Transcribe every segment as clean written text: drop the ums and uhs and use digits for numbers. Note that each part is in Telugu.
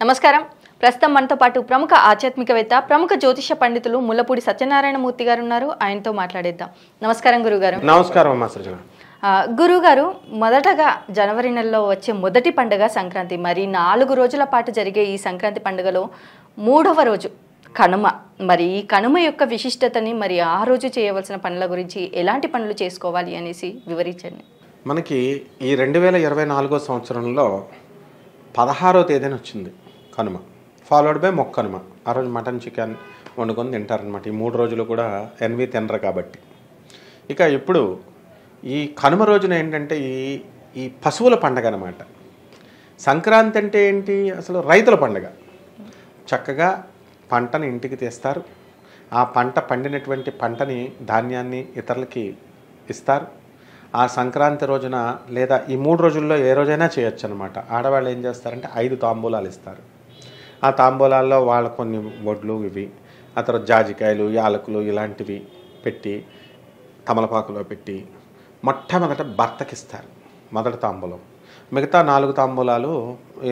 నమస్కారం. ప్రస్తుతం మనతో పాటు ప్రముఖ ఆధ్యాత్మికవేత్త, ప్రముఖ జ్యోతిష పండితులు ముల్లపూడి సత్యనారాయణ మూర్తి గారు ఉన్నారు. ఆయనతో మాట్లాడేద్దాం. నమస్కారం గురుగారు. నమస్కారం అమ్మా సృజన. గురుగారు, మొదటగా జనవరి నెలలో వచ్చే మొదటి పండుగ సంక్రాంతి. మరి 4 రోజుల పాటు జరిగే ఈ సంక్రాంతి పండుగలో 3వ రోజు కనుమ. మరి ఈ కనుమ యొక్క విశిష్టతని, మరి ఆ రోజు చేయవలసిన పనుల గురించి, ఎలాంటి పనులు చేసుకోవాలి అనేసి వివరించండి. మనకి ఈ 2024 సంవత్సరంలో 16వ తేదీన వచ్చింది కనుమ, ఫాలోడ్ బై మొక్కనుమ. ఆ రోజు మటన్ చికెన్ వండుకొని తింటారనమాట. ఈ 3 రోజులు కూడా ఎన్వి తినరు కాబట్టి. ఇక ఇప్పుడు ఈ కనుమ రోజున ఏంటంటే ఈ పశువుల పండగ అనమాట. సంక్రాంతి అంటే ఏంటి? అసలు రైతుల పండగ. చక్కగా పంటని ఇంటికి తెస్తారు. ఆ పంట పండినటువంటి పంటని, ధాన్యాన్ని ఇతరులకి ఇస్తారు. ఆ సంక్రాంతి రోజున లేదా ఈ 3 రోజుల్లో ఏ రోజైనా చేయొచ్చు అనమాట. ఆడవాళ్ళు ఏం చేస్తారంటే 5 తాంబూలాలు ఇస్తారు. ఆ తాంబూలాల్లో వాళ్ళ కొన్ని వడ్లు ఇవి, ఆ తర్వాత జాజికాయలు, యాలకులు ఇలాంటివి పెట్టి తమలపాకులో పెట్టి మొట్టమొదట భర్తకిస్తారు మొదటి తాంబూలం. మిగతా 4 తాంబూలాలు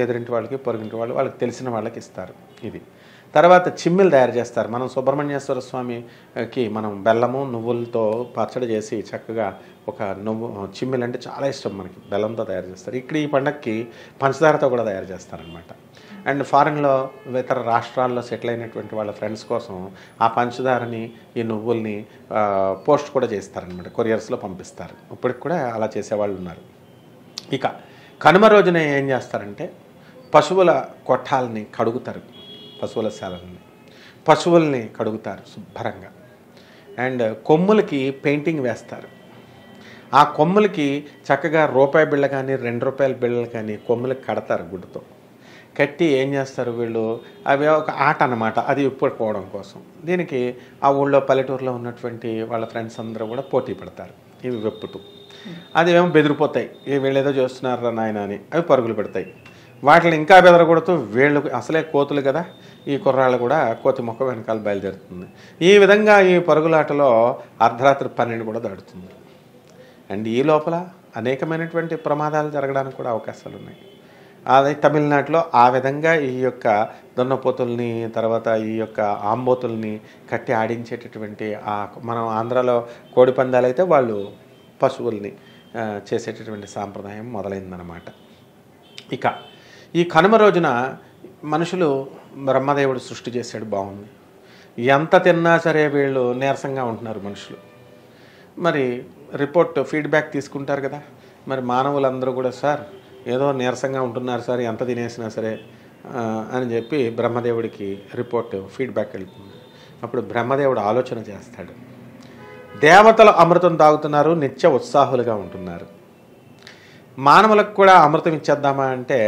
ఎదురింటి వాళ్ళకి, పొరుగింటి వాళ్ళకి తెలిసిన వాళ్ళకి ఇస్తారు. ఇది తర్వాత చిమ్మిలు తయారు చేస్తారు. మనం సుబ్రహ్మణ్యేశ్వర స్వామికి మనం బెల్లము నువ్వులతో పచ్చడి చేసి చక్కగా ఒక చిమ్మిలు అంటే చాలా ఇష్టం మనకి, బెల్లంతో తయారు చేస్తారు. ఇక్కడ ఈ పండగకి పంచదారతో కూడా తయారు చేస్తారనమాట. అండ్ ఫారెన్లో ఇతర రాష్ట్రాల్లో సెటిల్ అయినటువంటి వాళ్ళ ఫ్రెండ్స్ కోసం ఆ పంచదారని, ఈ నువ్వుల్ని పోస్ట్ కూడా చేస్తారనమాట, కొరియర్స్లో పంపిస్తారు. ఇప్పటికి కూడా అలా చేసేవాళ్ళు ఉన్నారు. ఇక కనుమ రోజున ఏం చేస్తారంటే పశువుల కొట్టాలని కడుగుతారు, పశువుల శాలల్ని, పశువుల్ని కడుగుతారు శుభ్రంగా. అండ్ కొమ్ములకి పెయింటింగ్ వేస్తారు. ఆ కొమ్ములకి చక్కగా రూపాయి బిళ్ళ కానీ 2 రూపాయల బిళ్ళలు కానీ కొమ్ములకి కడతారు గుడ్డతో. కట్టి ఏం చేస్తారు వీళ్ళు, అవి ఒక ఆట అన్నమాట, అది ఇప్పుడుకోవడం కోసం. దీనికి ఆ ఊళ్ళో పల్లెటూరులో ఉన్నటువంటి వాళ్ళ ఫ్రెండ్స్ అందరూ కూడా పోటీ పడతారు. ఇవి వెప్పుతూ అది ఏమో బెదిరిపోతాయి, వీళ్ళు ఏదో చేస్తున్నారా నాయన అని అవి పరుగులు పెడతాయి. వాటిని ఇంకా బెదరకూడదు, వీళ్ళు అసలే కోతులు కదా, ఈ కుర్రాళ్ళు కూడా కోతి మొక్క వెనకాల బయలుదేరుతుంది. ఈ విధంగా ఈ పరుగులాటలో అర్ధరాత్రి 12 కూడా దాటుతుంది. అండ్ ఈ లోపల అనేకమైనటువంటి ప్రమాదాలు జరగడానికి కూడా అవకాశాలు ఉన్నాయి. అదే తమిళనాడులో ఆ విధంగా ఈ యొక్క దున్నపోతుల్ని, తర్వాత ఈ యొక్క ఆంబోతుల్ని కట్టి ఆడించేటటువంటి మనం ఆంధ్రాలో కోడి పందాలు అయితే వాళ్ళు పశువుల్ని చేసేటటువంటి సాంప్రదాయం మొదలైందనమాట. ఇక ఈ కనుమ రోజున మనుషులు బ్రహ్మదేవుడు సృష్టి చేశాడు, బాగుంది. ఎంత తిన్నా సరే వీళ్ళు నీరసంగా ఉంటున్నారు మనుషులు. మరి రిపోర్ట్ ఫీడ్బ్యాక్ తీసుకుంటారు కదా. మరి మానవులందరూ కూడా సార్ ఏదో నీరసంగా ఉంటున్నారు సార్, ఎంత తినేసినా సరే అని చెప్పి బ్రహ్మదేవుడికి రిపోర్ట్ ఫీడ్బ్యాక్ వెళ్తుంది. అప్పుడు బ్రహ్మదేవుడు ఆలోచన చేస్తాడు. దేవతలు అమృతం తాగుతున్నారు, నిత్య ఉత్సాహులుగా ఉంటున్నారు. మానవులకు కూడా అమృతం ఇచ్చేద్దామా అంటే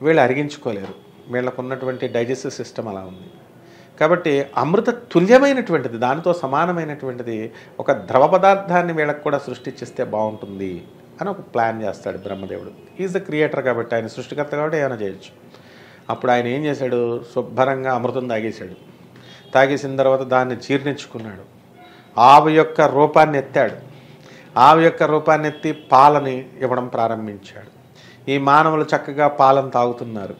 వీళ్ళు అరిగించుకోలేరు, వీళ్ళకు ఉన్నటువంటి డైజెస్టివ్ సిస్టమ్ అలా ఉంది. కాబట్టి అమృత తుల్యమైనటువంటిది, దానితో సమానమైనటువంటిది ఒక ద్రవ పదార్థాన్ని వీళ్ళకు కూడా సృష్టించిస్తే బాగుంటుంది అని ఒక ప్లాన్ చేస్తాడు బ్రహ్మదేవుడు. ఈజ్ ద క్రియేటర్ కాబట్టి, ఆయన సృష్టికర్త కాబట్టి ఏమైనా చేయొచ్చు. అప్పుడు ఆయన ఏం చేశాడు, శుభ్రంగా అమృతం తాగేశాడు. తాగేసిన తర్వాత దాన్ని జీర్ణించుకున్నాడు. ఆవు యొక్క రూపాన్ని ఎత్తాడు. ఆవు యొక్క రూపాన్ని ఎత్తి పాలని ఇవ్వడం ప్రారంభించాడు. ఈ మానవులు చక్కగా పాలను తాగుతున్నారు.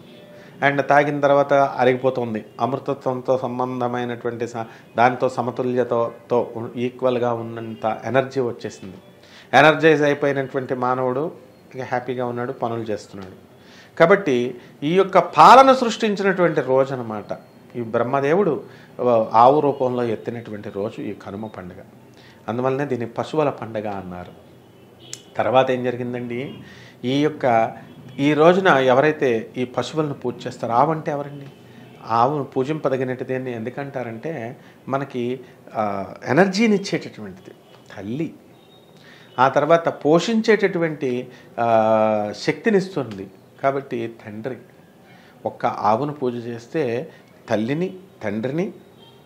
అండ్ తాగిన తర్వాత అరిగిపోతుంది. అమృతత్వంతో సంబంధమైనటువంటి దానితో సమతుల్యతతో ఈక్వల్గా ఉన్నంత ఎనర్జీ వచ్చేసింది. ఎనర్జైజ్ అయిపోయినటువంటి మానవుడు ఇక హ్యాపీగా ఉన్నాడు, పనులు చేస్తున్నాడు. కాబట్టి ఈ యొక్క పాలన సృష్టించినటువంటి రోజు అన్నమాట ఈ బ్రహ్మదేవుడు ఆవు రూపంలో ఎత్తినటువంటి రోజు ఈ కనుమ పండుగ. అందువల్లనే దీన్ని పశువుల పండుగ అన్నారు. తర్వాత ఏం జరిగిందండి, ఈ రోజున ఎవరైతే ఈ పశువులను పూజ చేస్తారో, ఆవు అంటే ఎవరండి? ఆవును పూజింపదగినది అని ఎందుకంటారంటే మనకి ఎనర్జీని ఇచ్చేటటువంటిది తల్లి. ఆ తర్వాత పోషించేటటువంటి శక్తినిస్తుంది. కాబట్టి తండ్రి ఒక్క ఆవును పూజ చేస్తే తల్లిని, తండ్రిని,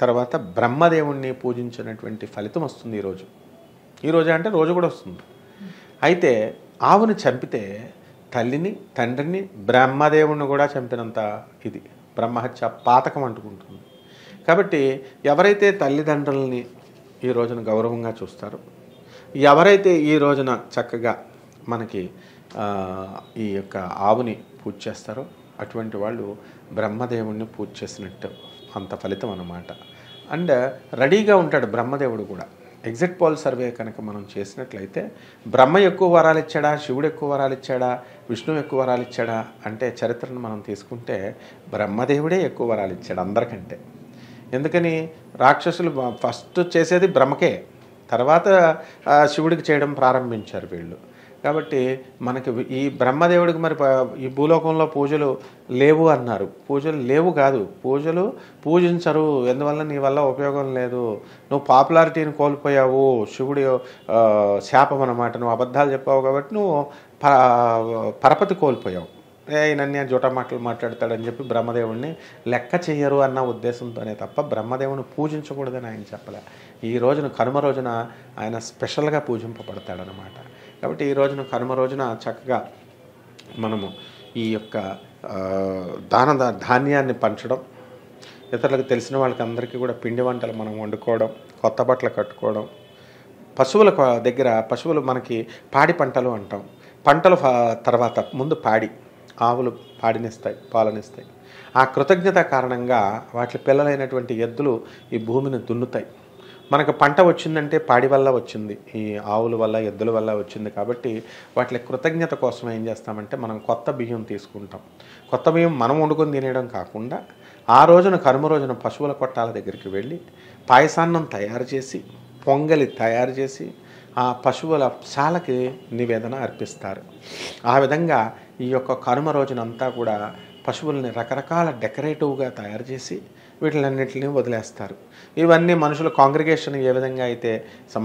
తర్వాత బ్రహ్మదేవుణ్ణి పూజించినటువంటి ఫలితం వస్తుంది ఈరోజు అంటే రోజు కూడా వస్తుంది. అయితే ఆవును చంపితే తల్లిని, తండ్రిని, బ్రహ్మదేవుణ్ణి కూడా చంపినంత ఇది బ్రహ్మహత్య పాతకం అంటుకుంటుంది. కాబట్టి ఎవరైతే తల్లిదండ్రులని ఈ రోజున గౌరవంగా చూస్తారో, ఎవరైతే ఈ రోజున చక్కగా మనకి ఈ యొక్క ఆవుని పూజ చేస్తారో అటువంటి వాళ్ళు బ్రహ్మదేవుణ్ణి పూజ చేసినట్టు అంత ఫలితం అన్నమాట. అండ్ రెడీగా ఉంటాడు బ్రహ్మదేవుడు కూడా. ఎగ్జిట్ పోల్ సర్వే కనుక మనం చేసినట్లయితే బ్రహ్మ ఎక్కువ వరాలు ఇచ్చాడా, శివుడు ఎక్కువ వరాలు ఇచ్చాడా, విష్ణువు ఎక్కువ వరాలు ఇచ్చాడా అంటే చరిత్రను మనం తీసుకుంటే బ్రహ్మదేవుడే ఎక్కువ వరాలు ఇచ్చాడు అందరికంటే. ఎందుకని రాక్షసులు ఫస్ట్ చేసేది బ్రహ్మకే, తర్వాత శివుడికి చేయడం ప్రారంభించారు వీళ్ళు. కాబట్టి మనకి ఈ బ్రహ్మదేవుడికి మరి ఈ భూలోకంలో పూజలు లేవు అన్నారు. పూజలు లేవు కాదు, పూజలు పూజించరు. ఎందువల్ల నీ వల్ల ఉపయోగం లేదు, నువ్వు పాపులారిటీని కోల్పోయావు, శివుడి శాపం అన్నమాట. నువ్వు అబద్ధాలు చెప్పావు కాబట్టి నువ్వు పరపతి కోల్పోయావు. నన్ను జోటా మాటలు మాట్లాడతాడని చెప్పి బ్రహ్మదేవుడిని లెక్క చెయ్యరు అన్న ఉద్దేశంతోనే తప్ప బ్రహ్మదేవుని పూజించకూడదని ఆయన చెప్పలే. ఈ రోజున కనుమ రోజున ఆయన స్పెషల్గా పూజింపబడతాడనమాట. కాబట్టి ఈ రోజున కనుమ రోజున చక్కగా మనము ఈ యొక్క ధాన్యాన్ని పంచడం, ఇతరులకు తెలిసిన వాళ్ళకి అందరికీ కూడా పిండి వంటలు మనం వండుకోవడం, కొత్త బట్టలు కట్టుకోవడం, పశువుల దగ్గర పశువులు మనకి పాడి పంటలు అంటాం. పంటల తర్వాత ముందు పాడి, ఆవులు పాడినిస్తాయి, పాలనిస్తాయి. ఆ కృతజ్ఞత కారణంగా వాటి పిల్లలైనటువంటి ఎద్దులు ఈ భూమిని దున్నుతాయి. మనకు పంట వచ్చిందంటే పాడి వల్ల వచ్చింది, ఈ ఆవుల వల్ల ఎద్దుల వల్ల వచ్చింది. కాబట్టి వాటి కృతజ్ఞత కోసం ఏం చేస్తామంటే మనం కొత్త బియ్యం తీసుకుంటాం. కొత్త బియ్యం మనం వండుకొని తినేయడం కాకుండా ఆ రోజున కనుమ రోజున పశువుల కొట్టాల దగ్గరికి వెళ్ళి పాయసాన్నం తయారు చేసి, పొంగలి తయారు చేసి ఆ పశువుల శాలకి నివేదన అర్పిస్తారు. ఆ విధంగా ఈ యొక్క కనుమ రోజునంతా కూడా పశువుల్ని రకరకాల డెకరేటివ్గా తయారు చేసి వీటిలన్నింటినీ వదిలేస్తారు. ఇవన్నీ మనుషుల కాంగ్రిగేషన్ ఏ విధంగా అయితే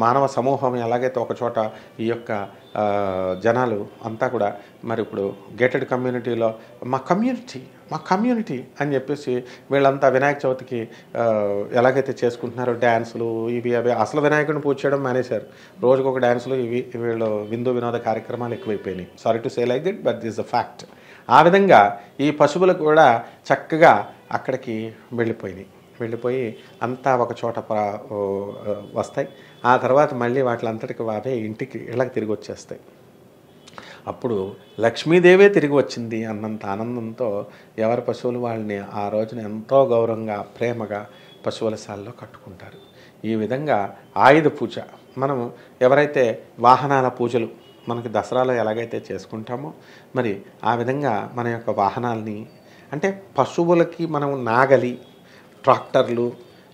మానవ సమూహం ఎలాగైతే ఒక చోట ఈ యొక్క జనాలు అంతా కూడా మరి ఇప్పుడు గేటెడ్ కమ్యూనిటీలో మా కమ్యూనిటీ అని చెప్పేసి వీళ్ళంతా వినాయక చవితికి ఎలాగైతే చేసుకుంటున్నారో డ్యాన్సులు ఇవి అవి, అసలు వినాయకుడిని పూజ చేయడం మానేశారు. రోజుకొక డ్యాన్సులు ఇవి వీళ్ళు విందు వినోద కార్యక్రమాలు ఎక్కువైపోయినాయి. Sorry to say like that, but this the fact. ఆ విధంగా ఈ పశువులు కూడా చక్కగా అక్కడికి వెళ్ళిపోయి అంతా ఒక చోట వస్తాయి. ఆ తర్వాత మళ్ళీ వాటిలంతటికి అవే ఇంటికి ఇళ్ళకి తిరిగి వచ్చేస్తాయి. అప్పుడు లక్ష్మీదేవే తిరిగి వచ్చింది అన్నంత ఆనందంతో ఎవరి పశువులు వాళ్ళని ఆ రోజున ఎంతో గౌరవంగా ప్రేమగా పశువుల శాలలో కట్టుకుంటారు. ఈ విధంగా ఆయుధ పూజ, మనం ఎవరైతే వాహనాల పూజలు మనకి దసరాలో ఎలాగైతే చేసుకుంటామో మరి ఆ విధంగా మన యొక్క వాహనాలని, అంటే పశువులకి మనం నాగలి, ట్రాక్టర్లు,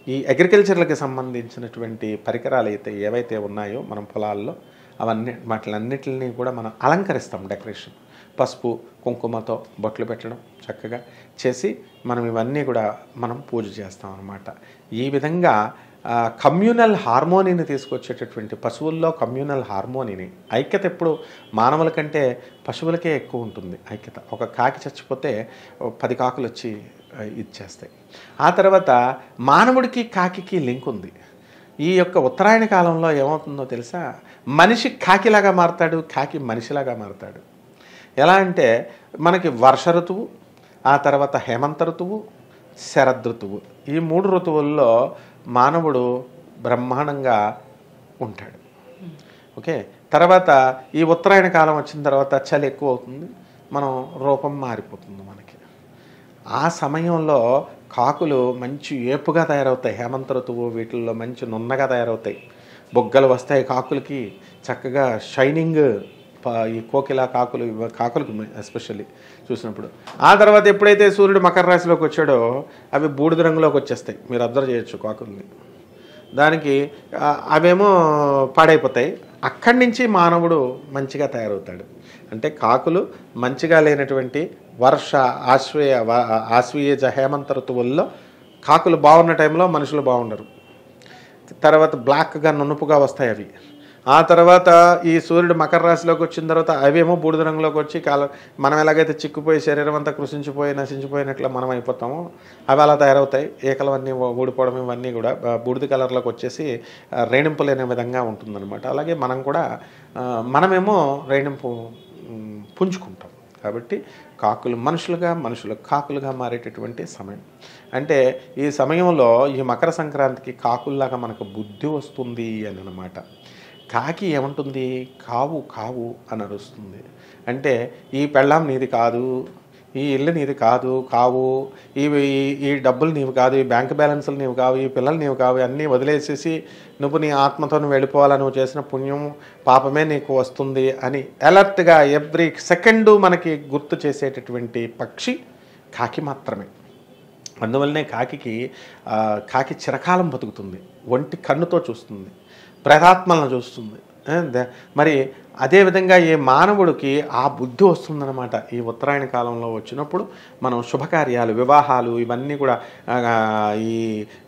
ఈ అగ్రికల్చర్లకి సంబంధించినటువంటి పరికరాలు అయితే ఏవైతే ఉన్నాయో మనం పొలాల్లో వాటిలన్నిటిని కూడా మనం అలంకరిస్తాం. డెకరేషన్ పసుపు కుంకుమతో బొట్లు పెట్టడం చక్కగా చేసి మనం ఇవన్నీ కూడా మనం పూజ చేస్తాం అన్నమాట. ఈ విధంగా కమ్యూనల్ హార్మోనీని తీసుకొచ్చేటటువంటి పశువుల్లో కమ్యూనల్ హార్మోనీని, ఐక్యత ఎప్పుడు మానవుల కంటే పశువులకే ఎక్కువ ఉంటుంది ఐక్యత. ఒక కాకి చచ్చిపోతే 10 కాకులు వచ్చి ఇచ్చేస్తాయి. ఆ తర్వాత మానవుడికి కాకికి లింక్ ఉంది. ఈ యొక్క ఉత్తరాయణ కాలంలో ఏమవుతుందో తెలుసా, మనిషి కాకిలాగా మారతాడు, కాకి మనిషిలాగా మారతాడు. ఎలా అంటే మనకి వర్ష ఋతువు, ఆ తర్వాత హేమంత ఋతువు, శరదృతువు, ఈ 3 ఋతువుల్లో మానవుడు బ్రహ్మాండంగా ఉంటాడు. ఓకే, తర్వాత ఈ ఉత్తరాయణ కాలం వచ్చిన తర్వాత చలి ఎక్కువ అవుతుంది, మనం రూపం మారిపోతుంది మనకి. ఆ సమయంలో కాకులు మంచి ఏపుగా తయారవుతాయి. హేమంత ఋతువు వీటిల్లో మంచి నున్నగా తయారవుతాయి, బొగ్గలు వస్తాయి కాకులకి, చక్కగా షైనింగ్. ఈ కోకిల కాకులకి ఎస్పెషల్లీ చూసినప్పుడు. ఆ తర్వాత ఎప్పుడైతే సూర్యుడు మకర రాశిలోకి వచ్చాడో అవి బూడిద రంగులోకి వచ్చేస్తాయి. మీరు అబ్జర్వ్ చేయొచ్చు కాకుల్ని. దానికి అవేమో పాడైపోతాయి. అక్కడి నుంచి మానవుడు మంచిగా తయారవుతాడు. అంటే కాకులు మంచిగా లేనటువంటి వర్ష ఆశ్వీయజ హేమంత ఋతువుల్లో కాకులు బాగున్న టైంలో మనుషులు బాగుండరు. తర్వాత బ్లాక్గా నునుపుగా వస్తాయి అవి. ఆ తర్వాత ఈ సూర్యుడు మకర రాశిలోకి వచ్చిన తర్వాత అవేమో బూడిద రంగులోకి వచ్చి మనం ఎలాగైతే చిక్కుపోయి శరీరం అంతా కృషించిపోయి నశించిపోయినట్లు మనం అయిపోతామో అవి అలా తయారవుతాయి. ఏకలవన్నీ ఊడిపోవడం ఇవన్నీ కూడా బూడిద కలర్లోకి వచ్చేసి రేణింపు లేని విధంగా ఉంటుందన్నమాట. అలాగే మనం కూడా మనమేమో రేణింపు పుంజుకుంటాం. కాబట్టి కాకులు మనుషులుగా, మనుషులు కాకులుగా మారేటటువంటి సమయం. అంటే ఈ సమయంలో ఈ మకర సంక్రాంతికి కాకుల్లాగా మనకు బుద్ధి వస్తుంది అని అన్నమాట. కాకి ఏమంటుంది, కావు కావు అని అరుస్తుంది. అంటే ఈ పెళ్ళాం నీది కాదు, ఈ ఇల్లు నీది కావు, ఈ డబ్బులు నీవు కాదు, ఈ బ్యాంక్ బ్యాలెన్సులు నీవు కావు, ఈ పిల్లలు నీవు కావు, అన్నీ వదిలేసేసి నువ్వు నీ ఆత్మతో నువ్వు వెళ్ళిపోవాలా, నువ్వు చేసిన పుణ్యం పాపమే నీకు వస్తుంది అని అలర్ట్గా ఎవ్రీ సెకండు మనకి గుర్తు చేసేటటువంటి పక్షి కాకి మాత్రమే. అందువల్లనే కాకి చిరకాలం బతుకుతుంది, ఒంటి కన్నుతో చూస్తుంది, ప్రేతాత్మలను చూస్తుంది. మరి అదేవిధంగా ఏ మానవుడికి ఆ బుద్ధి వస్తుందన్నమాట. ఈ ఉత్తరాయణ కాలంలో వచ్చినప్పుడు మనం శుభకార్యాలు, వివాహాలు, ఇవన్నీ కూడా ఈ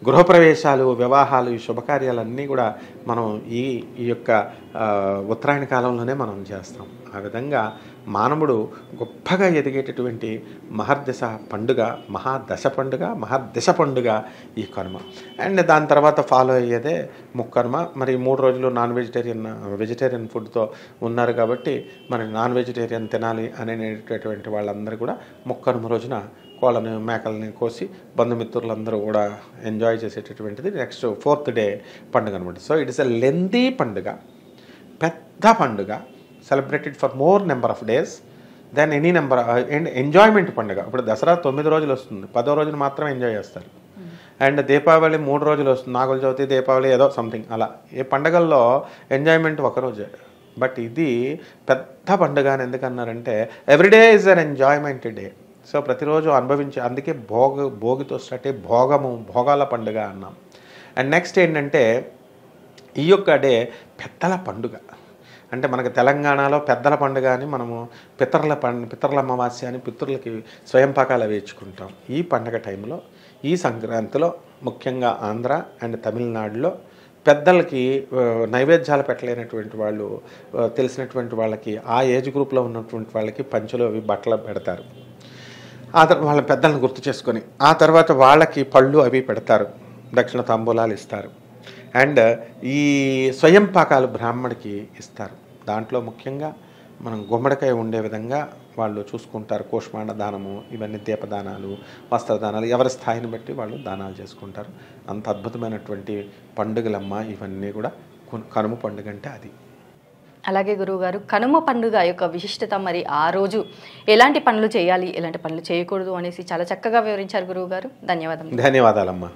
గృహప్రవేశాలు, వివాహాలు, ఈ శుభకార్యాలన్నీ కూడా మనం ఈ యొక్క ఉత్తరాయణ కాలంలోనే మనం చేస్తాం. ఆ విధంగా మానవుడు గొప్పగా ఎదిగేటటువంటి మహర్దశ పండుగ, మహర్దశ పండుగ ఈ కనుమ. అండ్ దాని తర్వాత ఫాలో అయ్యేదే ముక్కనుమ. మరి 3 రోజులు వెజిటేరియన్ ఫుడ్తో ఉన్నారు కాబట్టి మరి నాన్ వెజిటేరియన్ తినాలి అనేటటువంటి వాళ్ళందరూ కూడా ముక్కనుమ రోజున కోళ్ళని, మేకల్ని కోసి బంధుమిత్రులందరూ కూడా ఎంజాయ్ చేసేటటువంటిది నెక్స్ట్ 4th డే పండుగ అనమాట. So it is a lengthy పండుగ, పెద్ద పండుగ, celebrated for more number of days than any number. And enjoyment పండుగ. ఇప్పుడు దసరా 9 రోజులు వస్తుంది, 10వ రోజున మాత్రం ఎంజాయ్ చేస్తారు. అండ్ దీపావళి 3 రోజులు వస్తుంది, నాగుల చవితి, దీపావళి ఏదో సంథింగ్ అలా. ఈ పండుగల్లో ఎంజాయ్మెంట్ ఒకరోజే. బట్ ఇది పెద్ద పండుగ అని ఎందుకన్నారంటే every day is an enjoyment day. So ప్రతిరోజు అనుభవించే, అందుకే భోగితో స్టార్ట్ అయ్యి భోగాల పండుగ అన్నాం. అండ్ నెక్స్ట్ ఏంటంటే ఈ యొక్క డే పెద్దల పండుగ. అంటే మనకి తెలంగాణలో పెద్దల పండుగ అని మనము పితరుల అమావాస్య అని పితృలకి స్వయంపాకాలు వేయించుకుంటాం. ఈ పండుగ టైంలో, ఈ సంక్రాంతిలో ముఖ్యంగా ఆంధ్ర అండ్ తమిళనాడులో పెద్దలకి నైవేద్యాలు పెట్టలేనటువంటి వాళ్ళు, తెలిసినటువంటి వాళ్ళకి, ఆ ఏజ్ గ్రూప్లో ఉన్నటువంటి వాళ్ళకి పంచులు అవి బట్టలు పెడతారు. ఆ తర్వాత వాళ్ళ పెద్దలను గుర్తు చేసుకొని ఆ తర్వాత వాళ్ళకి పళ్ళు అవి పెడతారు, దక్షిణ తాంబూలాలు ఇస్తారు. అండ్ ఈ స్వయం పాకాలు బ్రాహ్మడికి ఇస్తారు. దాంట్లో ముఖ్యంగా మనం గుమ్మడికాయ ఉండే విధంగా వాళ్ళు చూసుకుంటారు. కూష్మాండ దానము, ఇవన్నీ దీపదానాలు, వస్త్రదానాలు, ఎవరి స్థాయిని బట్టి వాళ్ళు దానాలు చేసుకుంటారు. అంత అద్భుతమైనటువంటి పండుగలమ్మ ఇవన్నీ కూడా. కనుమ పండుగ అంటే అది. అలాగే గురువుగారు, కనుమ పండుగ యొక్క విశిష్టత, మరి ఆ రోజు ఎలాంటి పనులు చేయాలి, ఎలాంటి పనులు చేయకూడదు అనేసి చాలా చక్కగా వివరించారు గురువుగారు. ధన్యవాదాలమ్మా.